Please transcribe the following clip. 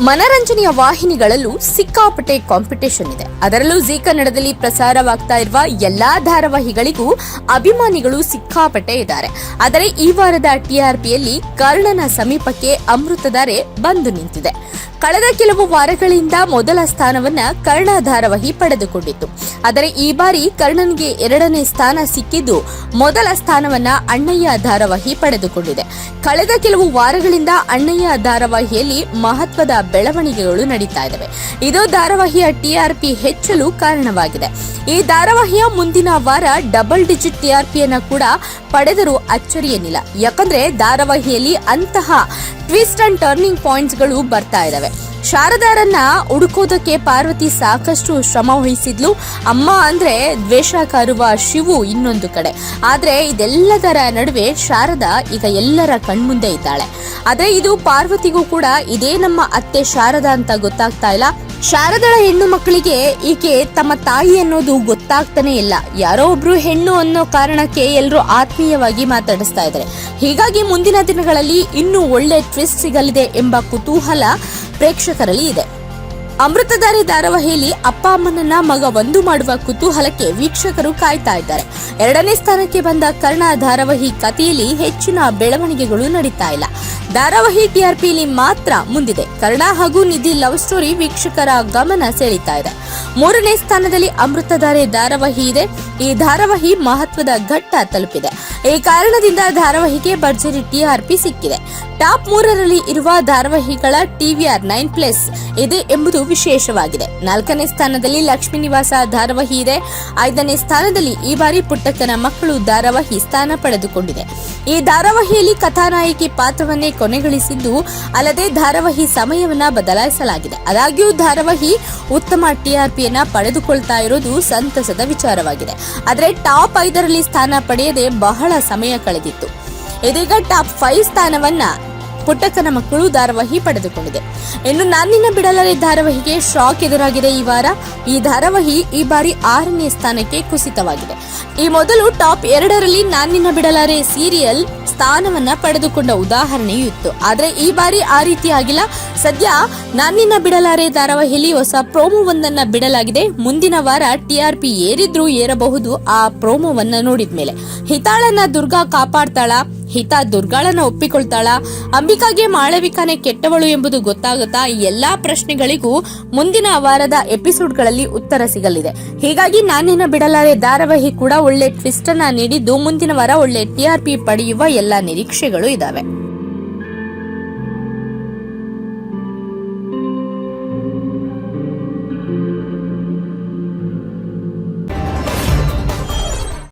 ಮನರಂಜನೆಯ ವಾಹಿನಿಗಳಲ್ಲೂ ಸಿಕ್ಕಾಪಟ್ಟೆ ಕಾಂಪಿಟೇಷನ್ ಇದೆ. ಅದರಲ್ಲೂ ಜೀ ಕನ್ನಡದಲ್ಲಿ ಪ್ರಸಾರವಾಗ್ತಾ ಇರುವ ಎಲ್ಲಾ ಧಾರಾವಾಹಿಗಳಿಗೂ ಅಭಿಮಾನಿಗಳು ಸಿಕ್ಕಾಪಟ್ಟೆ ಇದ್ದಾರೆ. ಆದರೆ ಈ ವಾರದ ಟಿಆರ್ಪಿಯಲ್ಲಿ ಕರ್ಣನ ಸಮೀಪಕ್ಕೆ ಅಮೃತಧಾರೆ ಬಂದು ನಿಂತಿದೆ. ಕಳೆದ ಕೆಲವು ವಾರಗಳಿಂದ ಮೊದಲ ಸ್ಥಾನವನ್ನ ಕರ್ಣ ಧಾರಾವಾಹಿ ಪಡೆದುಕೊಂಡಿತ್ತು. ಆದರೆ ಈ ಬಾರಿ ಕರ್ಣನ್ಗೆ 2ನೇ ಸ್ಥಾನ ಸಿಕ್ಕಿದ್ದು ಮೊದಲ ಸ್ಥಾನವನ್ನ ಅಣ್ಣಯ್ಯ ಧಾರಾವಾಹಿ ಪಡೆದುಕೊಂಡಿದೆ. ಕಳೆದ ಕೆಲವು ವಾರಗಳಿಂದ ಅಣ್ಣಯ್ಯ ಧಾರಾವಾಹಿಯಲ್ಲಿ ಮಹತ್ವದ ಬೆಳವಣಿಗೆಗಳು ನಡೀತಾ ಇದ್ದಾವೆ. ಇದು ಧಾರಾವಾಹಿಯ ಟಿಆರ್ಪಿ ಹೆಚ್ಚಲು ಕಾರಣವಾಗಿದೆ. ಈ ಧಾರಾವಾಹಿಯ ಮುಂದಿನ ವಾರ ಡಬಲ್ ಡಿಜಿಟ್ ಟಿಆರ್ಪಿಯನ್ನ ಕೂಡ ಪಡೆದರೂ ಅಚ್ಚರಿಯೇನಿಲ್ಲ. ಯಾಕಂದ್ರೆ ಧಾರಾವಾಹಿಯಲ್ಲಿ ಅಂತಹ ಟ್ವಿಸ್ಟ್ ಅಂಡ್ ಟರ್ನಿಂಗ್ ಪಾಯಿಂಟ್ಸ್ಗಳು ಬರ್ತಾ ಇದಾವೆ. ಶಾರದಾರನ್ನ ಹುಡುಕೋದಕ್ಕೆ ಪಾರ್ವತಿ ಸಾಕಷ್ಟು ಶ್ರಮ ವಹಿಸಿದ್ಲು. ಅಮ್ಮ ಅಂದ್ರೆ ದ್ವೇಷ ಕಾರುವ ಶಿವು ಇನ್ನೊಂದು ಕಡೆ. ಆದ್ರೆ ಇದೆಲ್ಲದರ ನಡುವೆ ಶಾರದಾ ಈಗ ಎಲ್ಲರ ಕಣ್ಮುಂದೆ ಇದ್ದಾಳೆ. ಆದ್ರೆ ಇದು ಪಾರ್ವತಿಗೂ ಕೂಡ ಇದೇ ನಮ್ಮ ಅತ್ತೆ ಶಾರದಾ ಅಂತ ಗೊತ್ತಾಗ್ತಾ ಇಲ್ಲ. ಶಾರದಳ ಹೆಣ್ಣು ಮಕ್ಕಳಿಗೆ ಈಕೆ ತಮ್ಮ ತಾಯಿ ಅನ್ನೋದು ಗೊತ್ತಾಗ್ತಾನೆ ಇಲ್ಲ. ಯಾರೋ ಒಬ್ರು ಹೆಣ್ಣು ಅನ್ನೋ ಕಾರಣಕ್ಕೆ ಎಲ್ಲರೂ ಆತ್ಮೀಯವಾಗಿ ಮಾತಾಡಿಸ್ತಾ ಇದ್ದಾರೆ. ಹೀಗಾಗಿ ಮುಂದಿನ ದಿನಗಳಲ್ಲಿ ಇನ್ನೂ ಒಳ್ಳೆ ಟ್ವಿಸ್ಟ್ ಸಿಗಲಿದೆ ಎಂಬ ಕುತೂಹಲ ಪ್ರೇಕ್ಷಕರಲ್ಲಿ ಇದೆ. ಅಮೃತಧಾರೆ ಧಾರಾವಾಹಿಯಲ್ಲಿ ಅಪ್ಪ ಅಮ್ಮನನ್ನ ಮಗ ಒಂದು ಮಾಡುವ ಕುತೂಹಲಕ್ಕೆ ವೀಕ್ಷಕರು ಕಾಯ್ತಾ ಇದ್ದಾರೆ. 2ನೇ ಸ್ಥಾನಕ್ಕೆ ಬಂದ ಕರ್ಣ ಧಾರಾವಾಹಿ ಕಥೆಯಲ್ಲಿ ಹೆಚ್ಚಿನ ಬೆಳವಣಿಗೆಗಳು ನಡೀತಾ ಇಲ್ಲ. ಧಾರಾವಾಹಿ ಟಿಆರ್ಪಿಯಲ್ಲಿ ಮಾತ್ರ ಮುಂದಿದೆ. ಕರ್ಣ ಹಾಗೂ ನಿಧಿ ಲವ್ ಸ್ಟೋರಿ ವೀಕ್ಷಕರ ಗಮನ ಸೆಳೀತಾ ಇದೆ. 3ನೇ ಸ್ಥಾನದಲ್ಲಿ ಅಮೃತಧಾರೆ ಧಾರಾವಾಹಿ ಇದೆ. ಈ ಧಾರಾವಾಹಿ ಮಹತ್ವದ ಘಟ್ಟ ತಲುಪಿದೆ. ಈ ಕಾರಣದಿಂದ ಧಾರಾವಾಹಿಗೆ ಭರ್ಜರಿ ಟಿಆರ್ಪಿ ಸಿಕ್ಕಿದೆ. ಟಾಪ್ 3ರಲ್ಲಿ ಇರುವ ಧಾರಾವಾಹಿಗಳ ಟಿವಿಆರ್ 9+ ಇದೆ ಎಂಬುದು ವಿಶೇಷವಾಗಿದೆ. 4ನೇ ಸ್ಥಾನದಲ್ಲಿ ಲಕ್ಷ್ಮೀ ನಿವಾಸ ಧಾರಾವಾಹಿ ಇದೆ. 5ನೇ ಸ್ಥಾನದಲ್ಲಿ ಈ ಬಾರಿ ಪುಟ್ಟಕ್ಕನ ಮಕ್ಕಳು ಧಾರಾವಾಹಿ ಸ್ಥಾನ ಪಡೆದುಕೊಂಡಿದೆ. ಈ ಧಾರಾವಾಹಿಯಲ್ಲಿ ಕಥಾನಾಯಕಿ ಪಾತ್ರವನ್ನೇ ಕೊನೆಗಳಿಸಿದ್ದು ಅಲ್ಲದೆ ಧಾರಾವಾಹಿ ಸಮಯವನ್ನ ಬದಲಾಯಿಸಲಾಗಿದೆ. ಆದಾಗ್ಯೂ ಧಾರಾವಾಹಿ ಉತ್ತಮ ಟಿಆರ್ಪಿಯನ್ನ ಪಡೆದುಕೊಳ್ತಾ ಇರೋದು ಸಂತಸದ ವಿಚಾರವಾಗಿದೆ. ಆದರೆ ಟಾಪ್ 5ರಲ್ಲಿ ಸ್ಥಾನ ಪಡೆಯದೆ ಬಹಳ ಸಮಯ ಕಳೆದಿತ್ತು. ಇದೀಗ ಟಾಪ್ 5 ಸ್ಥಾನವನ್ನ ಪುಟ್ಟಕ್ಕನ ಮಕ್ಕಳು ಧಾರಾವಾಹಿ ಪಡೆದುಕೊಂಡಿದೆ. ಇನ್ನು ನಾನಿನ್ನ ಬಿಡಲಾರೆ ಧಾರಾವಾಹಿಗೆ ಶಾಕ್ ಎದುರಾಗಿದೆ ಈ ವಾರ. ಈ ಧಾರಾವಾಹಿ ಈ ಬಾರಿ 6ನೇ ಸ್ಥಾನಕ್ಕೆ ಕುಸಿತವಾಗಿದೆ. ಈ ಮೊದಲು ಟಾಪ್ 2ರಲ್ಲಿ ನಾನಿನ್ನ ಬಿಡಲಾರೆ ಸೀರಿಯಲ್ ಸ್ಥಾನವನ್ನ ಪಡೆದುಕೊಂಡ ಉದಾಹರಣೆಯೂ ಇತ್ತು. ಆದ್ರೆ ಈ ಬಾರಿ ಆ ರೀತಿ ಆಗಿಲ್ಲ. ಸದ್ಯ ನಾನಿನ್ನ ಬಿಡಲಾರೆ ಧಾರಾವಾಹಿಯಲ್ಲಿ ಹೊಸ ಪ್ರೋಮೋವೊಂದನ್ನ ಬಿಡಲಾಗಿದೆ. ಮುಂದಿನ ವಾರ ಟಿಆರ್ಪಿ ಏರಿದ್ರೂ ಏರಬಹುದು ಆ ಪ್ರೋಮೋವನ್ನ ನೋಡಿದ್ಮೇಲೆ. ಹಿತಾಳನ್ನ ದುರ್ಗಾ ಕಾಪಾಡ್ತಾಳ, ಹಿತಾ ದುರ್ಗಾಳನ್ನ ಒಪ್ಪಿಕೊಳ್ತಾಳ, ಅಂಬಿಕಾಗೆ ಮಾಳವಿಕಾನೆ ಕೆಟ್ಟವಳು ಎಂಬುದು ಗೊತ್ತಾಗುತ್ತಾ? ಈ ಎಲ್ಲಾ ಪ್ರಶ್ನೆಗಳಿಗೂ ಮುಂದಿನ ವಾರದ ಎಪಿಸೋಡ್ಗಳಲ್ಲಿ ಉತ್ತರ ಸಿಗಲಿದೆ. ಹೀಗಾಗಿ ನಾನಿನ್ನ ಬಿಡಲಾರೆ ಧಾರಾವಾಹಿ ಕೂಡ ಒಳ್ಳೆ ಟ್ವಿಸ್ಟ್ ಅನ್ನ ನೀಡಿದ್ದು ಮುಂದಿನ ವಾರ ಒಳ್ಳೆ ಟಿಆರ್ಪಿ ಪಡೆಯುವ ಎಲ್ಲಾ ನಿರೀಕ್ಷೆಗಳು ಇದಾವೆ.